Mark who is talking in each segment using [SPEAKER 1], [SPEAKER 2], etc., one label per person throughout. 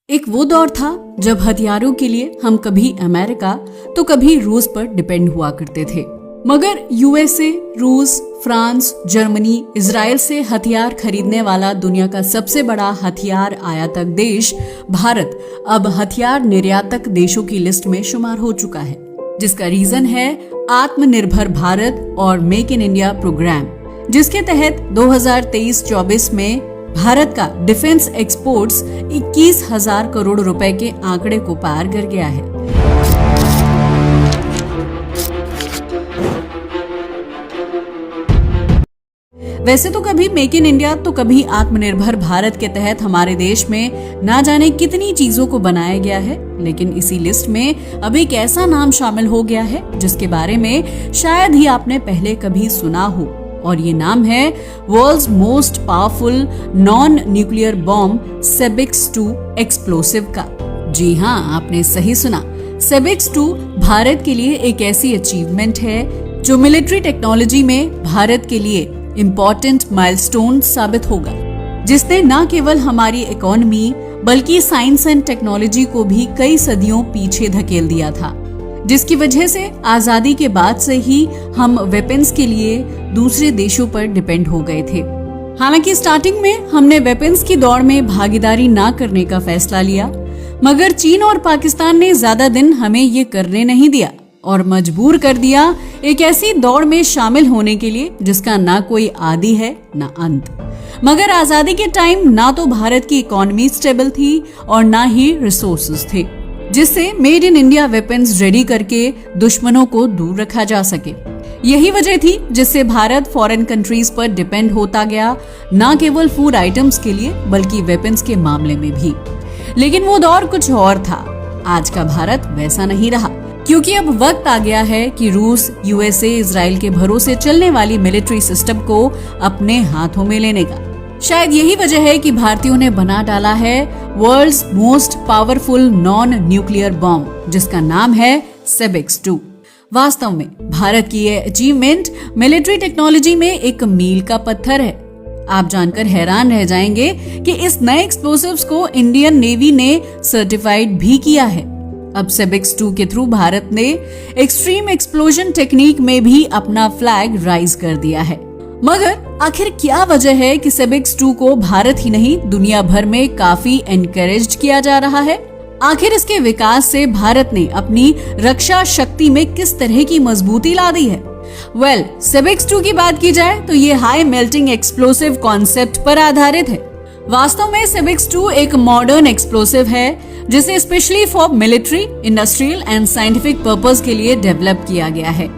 [SPEAKER 1] एक वो दौर था जब हथियारों के लिए हम कभी अमेरिका तो कभी रूस पर डिपेंड हुआ करते थे। मगर यूएसए, रूस, फ्रांस, जर्मनी, इजराइल से हथियार खरीदने वाला दुनिया का सबसे बड़ा हथियार आयातक देश भारत अब हथियार निर्यातक देशों की लिस्ट में शुमार हो चुका है, जिसका रीजन है आत्मनिर्भर भारत और मेक इन इंडिया प्रोग्राम, जिसके तहत 2023-24 में भारत का डिफेंस एक्सपोर्ट्स 21,000 करोड़ रुपए के आंकड़े को पार कर गया है। वैसे तो कभी मेक इन इंडिया तो कभी आत्मनिर्भर भारत के तहत हमारे देश में ना जाने कितनी चीजों को बनाया गया है, लेकिन इसी लिस्ट में अब एक ऐसा नाम शामिल हो गया है जिसके बारे में शायद ही आपने पहले कभी सुना हो, और ये नाम है world's most powerful non nuclear bomb Sebex 2 explosive का। जी हाँ, आपने सही सुना। सेबिक्स 2 भारत के लिए एक ऐसी अचीवमेंट है जो मिलिट्री टेक्नोलॉजी में भारत के लिए इम्पोर्टेंट माइलस्टोन साबित होगा, जिसने न केवल हमारी इकोनॉमी बल्कि साइंस एंड टेक्नोलॉजी को भी कई सदियों पीछे धकेल दिया था, जिसकी वजह से आजादी के बाद से ही हम वेपन्स के लिए दूसरे देशों पर डिपेंड हो गए थे। हालांकि स्टार्टिंग में हमने वेपन्स की दौड़ में भागीदारी ना करने का फैसला लिया, मगर चीन और पाकिस्तान ने ज्यादा दिन हमें ये करने नहीं दिया और मजबूर कर दिया एक ऐसी दौड़ में शामिल होने के लिए जिसका ना कोई आदि है ना अंत। मगर आजादी के टाइम ना तो भारत की इकोनॉमी स्टेबल थी और ना ही रिसोर्सेज थे जिससे made in India weapons ready करके दुश्मनों को दूर रखा जा सके। यही वजह थी जिससे भारत फॉरेन कंट्रीज पर डिपेंड होता गया, ना केवल फूड आइटम्स के लिए बल्कि वेपन्स के मामले में भी। लेकिन वो दौर कुछ और था। आज का भारत वैसा नहीं रहा, क्योंकि अब वक्त आ गया है कि रूस, यूएसए, इजराइल के भरोसे चलने वाली मिलिट्री सिस्टम को अपने हाथों में लेने का। शायद यही वजह है कि भारतीयों ने बना डाला है world's most powerful non nuclear bomb, जिसका नाम है सेबिक्स 2। वास्तव में भारत की यह अचीवमेंट मिलिट्री टेक्नोलॉजी में एक मील का पत्थर है। आप जानकर हैरान रह जाएंगे कि इस नए एक्सप्लोसिव्स को इंडियन नेवी ने सर्टिफाइड भी किया है। अब सेबिक्स 2 के थ्रू भारत ने एक्सट्रीम एक्सप्लोजन टेक्निक में भी अपना फ्लैग राइज कर दिया है। मगर आखिर क्या वजह है कि सेबिक्स 2 को भारत ही नहीं दुनिया भर में काफी एनकरेज किया जा रहा है? आखिर इसके विकास से भारत ने अपनी रक्षा शक्ति में किस तरह की मजबूती ला दी है? सेबिक्स 2 की बात की जाए तो ये हाई मेल्टिंग एक्सप्लोसिव कॉन्सेप्ट पर आधारित है। वास्तव में सेबिक्स 2 एक मॉडर्न एक्सप्लोसिव है जिसे specially for military, industrial and scientific purpose के लिए डेवलप किया गया है।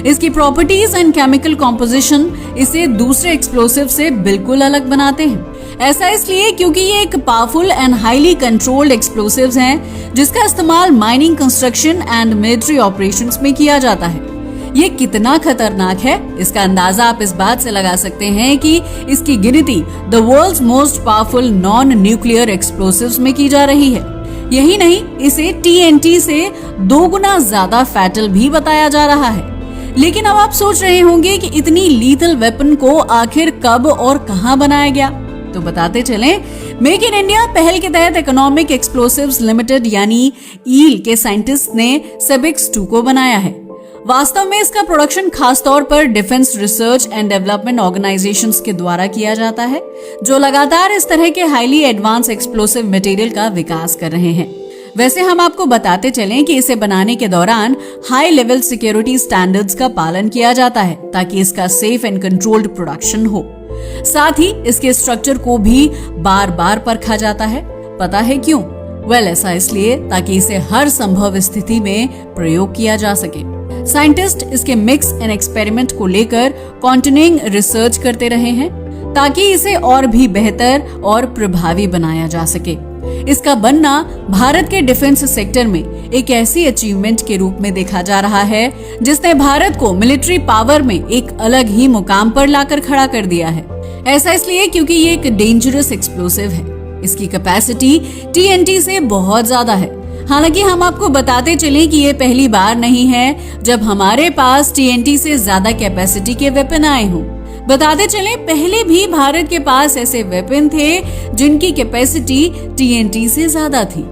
[SPEAKER 1] इसकी प्रॉपर्टीज एंड केमिकल कॉम्पोजिशन इसे दूसरे एक्सप्लोसिव से बिल्कुल अलग बनाते हैं। ऐसा इसलिए क्योंकि ये एक powerful and highly controlled explosives हैं जिसका इस्तेमाल mining, construction and military operations में किया जाता है। ये कितना खतरनाक है इसका अंदाजा आप इस बात से लगा सकते हैं कि इसकी गिनती the world's most powerful non nuclear explosives में की जा रही है। यही नहीं, इसे TNT से 2 गुना ज्यादा फैटल भी बताया जा रहा है। लेकिन अब आप सोच रहे होंगे कि इतनी लीथल वेपन को आखिर कब और कहां बनाया गया, तो बताते चलें। मेक इन इंडिया पहल के तहत इकोनॉमिक एक्सप्लोसिव्स लिमिटेड यानी ईल के साइंटिस्ट ने सेबिक्स 2 को बनाया है। वास्तव में इसका प्रोडक्शन खास तौर पर defence research and development organisations के द्वारा किया जाता है, जो लगातार इस तरह के हाईली एडवांस एक्सप्लोसिव मटेरियल का विकास कर रहे हैं। वैसे हम आपको बताते चलें कि इसे बनाने के दौरान हाई लेवल सिक्योरिटी स्टैंडर्ड्स का पालन किया जाता है ताकि इसका सेफ एंड कंट्रोल्ड प्रोडक्शन हो। साथ ही इसके स्ट्रक्चर को भी बार बार परखा जाता है। पता है क्यों? ऐसा इसलिए ताकि इसे हर संभव स्थिति में प्रयोग किया जा सके। साइंटिस्ट इसके मिक्स एंड एक्सपेरिमेंट को लेकर कॉन्टिन्यूइंग रिसर्च करते रहे हैं ताकि इसे और भी बेहतर और प्रभावी बनाया जा सके। इसका बनना भारत के डिफेंस सेक्टर में एक ऐसी अचीवमेंट के रूप में देखा जा रहा है जिसने भारत को मिलिट्री पावर में एक अलग ही मुकाम पर लाकर खड़ा कर दिया है। ऐसा इसलिए क्योंकि ये एक डेंजरस एक्सप्लोसिव है। इसकी कैपेसिटी TNT से बहुत ज्यादा है। हालांकि हम आपको बताते चलें कि ये पहली बार नहीं है जब हमारे पास TNT से ज्यादा कैपेसिटी के वेपन आए हों, बताते चले, पहले भी भारत के पास ऐसे वेपन थे जिनकी कैपेसिटी TNT से ज्यादा थी।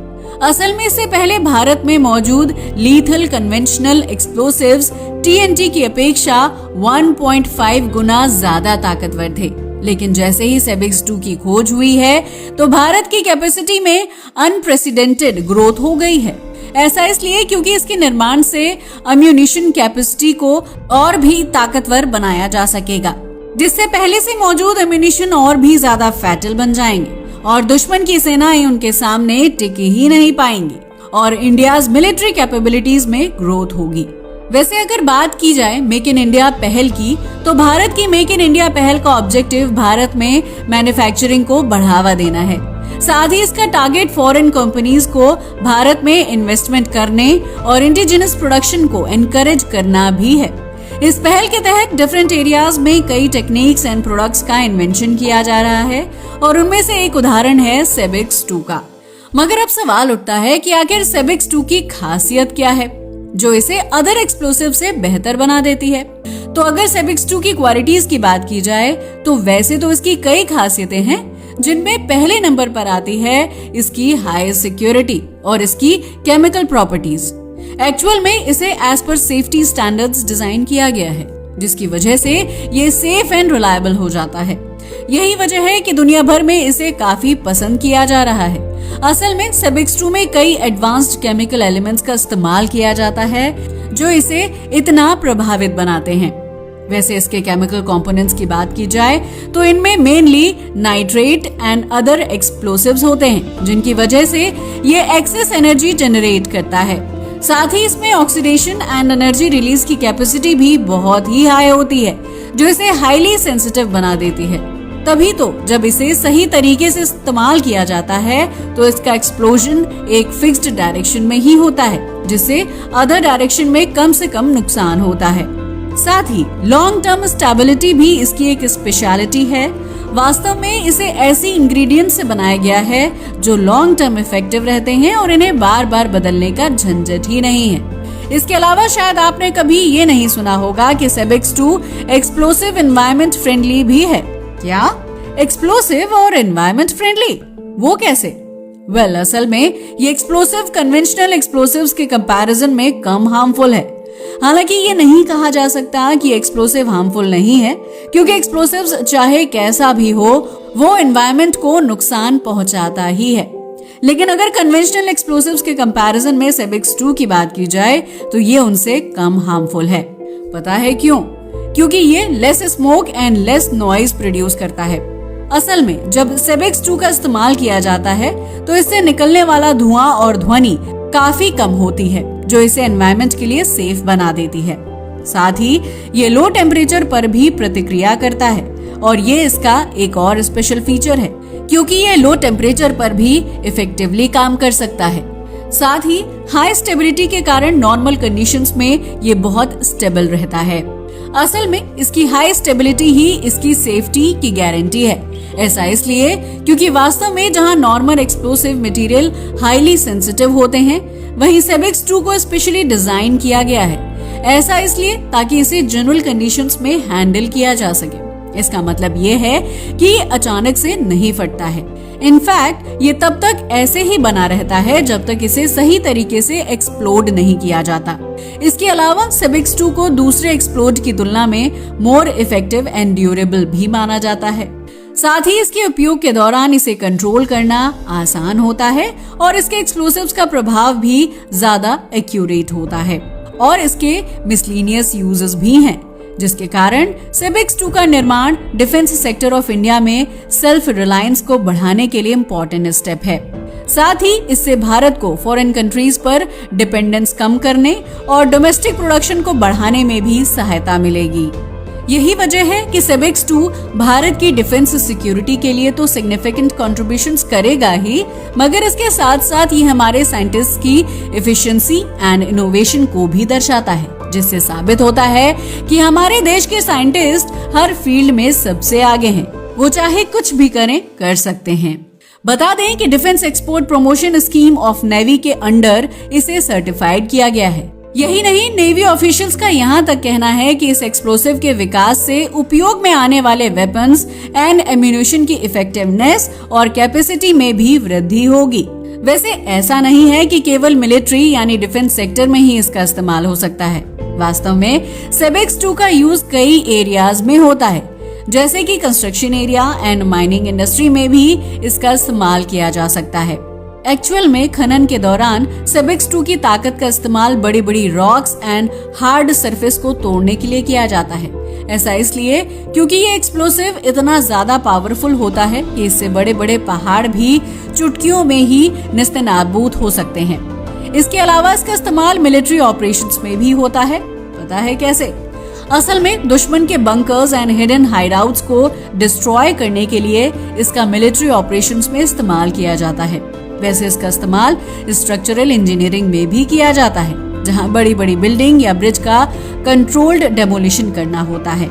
[SPEAKER 1] असल में इससे पहले भारत में मौजूद लीथल कन्वेंशनल एक्सप्लोसिव्स TNT की अपेक्षा 1.5 गुना ज्यादा ताकतवर थे। लेकिन जैसे ही सेबिक्स 2 की खोज हुई है तो भारत की कैपेसिटी में अनप्रेसिडेंटेड ग्रोथ हो गई है। ऐसा इसलिए क्योंकि इसके निर्माण से अम्यूनिशन कैपेसिटी को और भी ताकतवर बनाया जा सकेगा, जिससे पहले से मौजूद अम्यूनिशन और भी ज्यादा फैटल बन जाएंगे और दुश्मन की सेनाएं उनके सामने टिक ही नहीं पाएंगी और इंडियाज मिलिट्री कैपेबिलिटीज में ग्रोथ होगी। वैसे अगर बात की जाए मेक इन इंडिया पहल की, तो भारत की मेक इन इंडिया पहल का ऑब्जेक्टिव भारत में मैन्युफैक्चरिंग को बढ़ावा देना है। साथ ही इसका टारगेट फॉरेन कंपनीज को भारत में इन्वेस्टमेंट करने और इंडिजिनस प्रोडक्शन को एनकरेज करना भी है। इस पहल के तहत डिफरेंट एरियाज में कई टेक्निक्स एंड प्रोडक्ट्स का इन्वेंशन किया जा रहा है और उनमें से एक उदाहरण है सेबिक्स 2 का। मगर अब सवाल उठता है कि आखिर सेबिक्स 2 की खासियत क्या है जो इसे अदर एक्सप्लोसिव से बेहतर बना देती है। तो अगर सेबिक्स 2 की क्वालिटीज की बात की जाए तो वैसे तो इसकी कई खासियतें हैं, जिनमें पहले नंबर पर आती है इसकी हाई सिक्योरिटी और इसकी केमिकल प्रॉपर्टीज। एक्चुअल में इसे as per safety standards design किया गया है, जिसकी वजह से ये सेफ एंड रिलायबल हो जाता है। यही वजह है कि दुनिया भर में इसे काफी पसंद किया जा रहा है। असल में सेबिक्स 2 में कई एडवांस्ड केमिकल एलिमेंट्स का इस्तेमाल किया जाता है जो इसे इतना प्रभावित बनाते हैं। वैसे इसके केमिकल कंपोनेंट्स की बात की जाए तो इनमें mainly nitrate and other explosives होते हैं, जिनकी वजह से ये एक्सेस एनर्जी जनरेट करता है। साथ ही इसमें ऑक्सीडेशन एंड एनर्जी रिलीज की कैपेसिटी भी बहुत ही हाई होती है, जो इसे हाईली सेंसिटिव बना देती है। तभी तो जब इसे सही तरीके से इस्तेमाल किया जाता है तो इसका एक्सप्लोजन एक फिक्स्ड डायरेक्शन में ही होता है, जिससे अदर डायरेक्शन में कम से कम नुकसान होता है। साथ ही लॉन्ग टर्म स्टेबिलिटी भी इसकी एक स्पेशलिटी है। वास्तव में इसे ऐसी इंग्रेडिएंट से बनाया गया है जो लॉन्ग टर्म इफेक्टिव रहते हैं और इन्हें बार बार बदलने का झंझट ही नहीं है। इसके अलावा शायद आपने कभी ये नहीं सुना होगा कि सेबिक्स 2 एक्सप्लोसिव एनवायरनमेंट फ्रेंडली भी है। क्या एक्सप्लोसिव और एनवायरनमेंट फ्रेंडली? वो कैसे? वेल, असल में ये एक्सप्लोसिव कन्वेंशनल एक्सप्लोसिव्स के कंपैरिजन में कम हार्मफुल है। हालांकि ये नहीं कहा जा सकता कि एक्सप्लोसिव हार्मफुल नहीं है, क्योंकि एक्सप्लोसिव्स चाहे कैसा भी हो वो एनवायरनमेंट को नुकसान पहुंचाता ही है। लेकिन अगर कन्वेंशनल एक्सप्लोसिव्स के कंपैरिजन में सेबिक्स 2 की बात की जाए तो ये उनसे कम हार्मफुल है। पता है क्यों? क्योंकि ये less smoke and less noise produce करता है। असल में जब सेबिक्स 2 का इस्तेमाल किया जाता है तो इससे निकलने वाला धुआं और ध्वनि काफी कम होती है, जो इसे एनवायरनमेंट के लिए सेफ बना देती है। साथ ही ये लो टेम्परेचर पर भी प्रतिक्रिया करता है और ये इसका एक और स्पेशल फीचर है, क्योंकि ये लो टेम्परेचर पर भी इफेक्टिवली काम कर सकता है। साथ ही हाई स्टेबिलिटी के कारण नॉर्मल कंडीशंस में ये बहुत स्टेबल रहता है। असल में इसकी हाई स्टेबिलिटी ही इसकी सेफ्टी की गारंटी है। ऐसा इसलिए क्योंकि वास्तव में जहां normal explosive material highly sensitive होते हैं, वहीं सेबिक्स 2 को स्पेशली डिजाइन किया गया है। ऐसा इसलिए ताकि इसे जनरल कंडीशंस में हैंडल किया जा सके। इसका मतलब ये है कि ये अचानक से नहीं फटता है। इनफैक्ट ये तब तक ऐसे ही बना रहता है जब तक इसे सही तरीके से एक्सप्लोड नहीं किया जाता। इसके अलावा सेबिक्स 2 को दूसरे एक्सप्लोड की तुलना में मोर इफेक्टिव एंड ड्यूरेबल भी माना जाता है। साथ ही इसके उपयोग के दौरान इसे कंट्रोल करना आसान होता है और इसके एक्सप्लोसिव्स का प्रभाव भी ज्यादा एक्यूरेट होता है और इसके मिसलिनियस यूजेस भी हैं, जिसके कारण सेबिक्स 2 का निर्माण डिफेंस सेक्टर ऑफ इंडिया में सेल्फ रिलायंस को बढ़ाने के लिए इम्पोर्टेंट स्टेप है। साथ ही इससे भारत को फॉरेन कंट्रीज पर डिपेंडेंस कम करने और डोमेस्टिक प्रोडक्शन को बढ़ाने में भी सहायता मिलेगी। यही वजह है कि सेबिक्स 2 भारत की डिफेंस सिक्योरिटी के लिए तो सिग्निफिकेंट कंट्रीब्यूशंस करेगा ही, मगर इसके साथ साथ ये हमारे साइंटिस्ट की एफिशिएंसी एंड इनोवेशन को भी दर्शाता है, जिससे साबित होता है कि हमारे देश के साइंटिस्ट हर फील्ड में सबसे आगे हैं। वो चाहे कुछ भी करें, कर सकते हैं। बता दें कि defence export promotion scheme of navy के अंडर इसे सर्टिफाइड किया गया है। यही नहीं, नेवी ऑफिशियल्स का यहाँ तक कहना है कि इस एक्सप्लोसिव के विकास से उपयोग में आने वाले वेपन्स एंड एम्यूनिशन की इफेक्टिवनेस और कैपेसिटी में भी वृद्धि होगी। वैसे ऐसा नहीं है कि केवल मिलिट्री यानी डिफेंस सेक्टर में ही इसका इस्तेमाल हो सकता है। वास्तव में सेबेक्स 2 का यूज कई एरियाज में होता है, जैसे कि construction area and mining industry में भी इसका इस्तेमाल किया जा सकता है। एक्चुअल में खनन के दौरान सेबेक्स 2 की ताकत का इस्तेमाल बड़ी बड़ी रॉक्स एंड हार्ड सरफेस को तोड़ने के लिए किया जाता है। ऐसा इसलिए क्योंकि ये एक्सप्लोसिव इतना ज्यादा पावरफुल होता है कि इससे बड़े बड़े पहाड़ भी चुटकियों में ही नेस्तनाबूद हो सकते हैं। इसके अलावा इसका इस्तेमाल मिलिट्री ऑपरेशंस में भी होता है। पता है कैसे? असल में दुश्मन के बंकर्स एंड हिडन हाइडआउट्स को डिस्ट्रॉय करने के लिए इसका मिलिट्री ऑपरेशंस में इस्तेमाल किया जाता है। वैसे इसका इस्तेमाल स्ट्रक्चरल इंजीनियरिंग में भी किया जाता है, जहां बड़ी बड़ी बिल्डिंग या ब्रिज का कंट्रोल्ड डेमोलिशन करना होता है।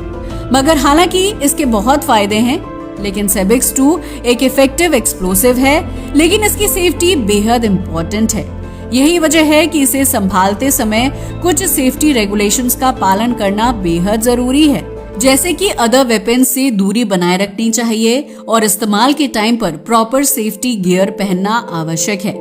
[SPEAKER 1] मगर हालांकि इसके बहुत फायदे हैं, लेकिन सेबेक्स 2 एक इफेक्टिव एक्सप्लोसिव है, लेकिन इसकी सेफ्टी बेहद इम्पोर्टेंट है। यही वजह है कि इसे संभालते समय कुछ सेफ्टी रेगुलेशंस का पालन करना बेहद जरूरी है, जैसे कि अदर वेपन से दूरी बनाए रखनी चाहिए और इस्तेमाल के टाइम पर प्रॉपर सेफ्टी गियर पहनना आवश्यक है।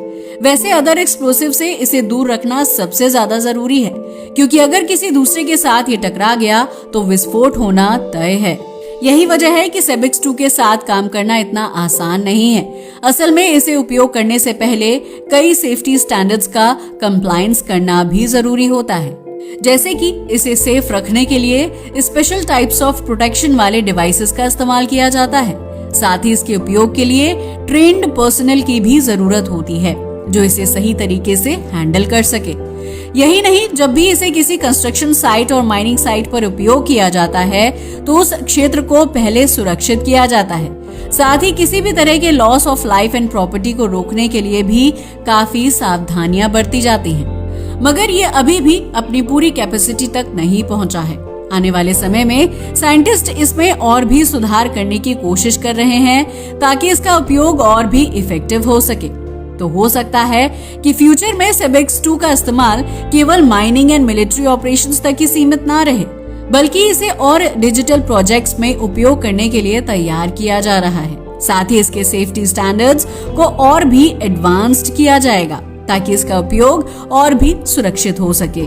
[SPEAKER 1] वैसे अदर एक्सप्लोसिव से इसे दूर रखना सबसे ज्यादा जरूरी है, क्योंकि अगर किसी दूसरे के साथ ये टकरा गया तो विस्फोट होना तय है। यही वजह है कि सेबेक्स 2 के साथ काम करना इतना आसान नहीं है। असल में इसे उपयोग करने से पहले कई सेफ्टी स्टैंडर्ड्स का कंप्लायंस करना भी जरूरी होता है, जैसे कि इसे सेफ रखने के लिए स्पेशल टाइप्स ऑफ प्रोटेक्शन वाले डिवाइसेस का इस्तेमाल किया जाता है। साथ ही इसके उपयोग के लिए ट्रेन्ड पर्सनल की भी जरूरत होती है, जो इसे सही तरीके से हैंडल कर सके। यही नहीं, जब भी इसे किसी कंस्ट्रक्शन साइट और माइनिंग साइट पर उपयोग किया जाता है तो उस क्षेत्र को पहले सुरक्षित किया जाता है। साथ ही किसी भी तरह के loss of life and property को रोकने के लिए भी काफी सावधानियां बरती जाती हैं। मगर ये अभी भी अपनी पूरी कैपेसिटी तक नहीं पहुंचा है। आने वाले समय में साइंटिस्ट इसमें और भी सुधार करने की कोशिश कर रहे हैं, ताकि इसका उपयोग और भी इफेक्टिव हो सके। तो हो सकता है कि फ्यूचर में सेबेक्स 2 का इस्तेमाल केवल माइनिंग एंड मिलिट्री ऑपरेशंस तक ही सीमित ना रहे, बल्कि इसे और डिजिटल प्रोजेक्ट्स में उपयोग करने के लिए तैयार किया जा रहा है। साथ ही इसके सेफ्टी स्टैंडर्ड्स को और भी एडवांस्ड किया जाएगा, ताकि इसका उपयोग और भी सुरक्षित हो सके।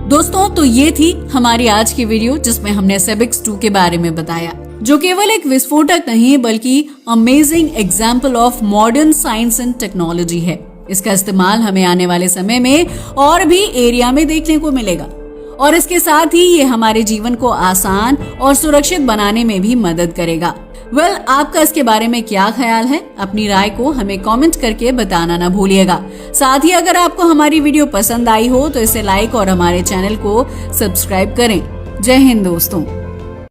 [SPEAKER 1] दोस्तों, तो ये थी हमारी आज की वीडियो, जिसमें हमने सेबेक्स 2 के बारे में बताया, जो केवल एक विस्फोटक नहीं बल्कि amazing example of modern science and technology है। इसका इस्तेमाल हमें आने वाले समय में और भी एरिया में देखने को मिलेगा, और इसके साथ ही ये हमारे जीवन को आसान और सुरक्षित बनाने में भी मदद करेगा। आपका इसके बारे में क्या ख्याल है? अपनी राय को हमें कमेंट करके बताना ना भूलिएगा। साथ ही अगर आपको हमारी वीडियो पसंद आई हो तो इसे लाइक और हमारे चैनल को सब्सक्राइब करें। जय हिंद दोस्तों।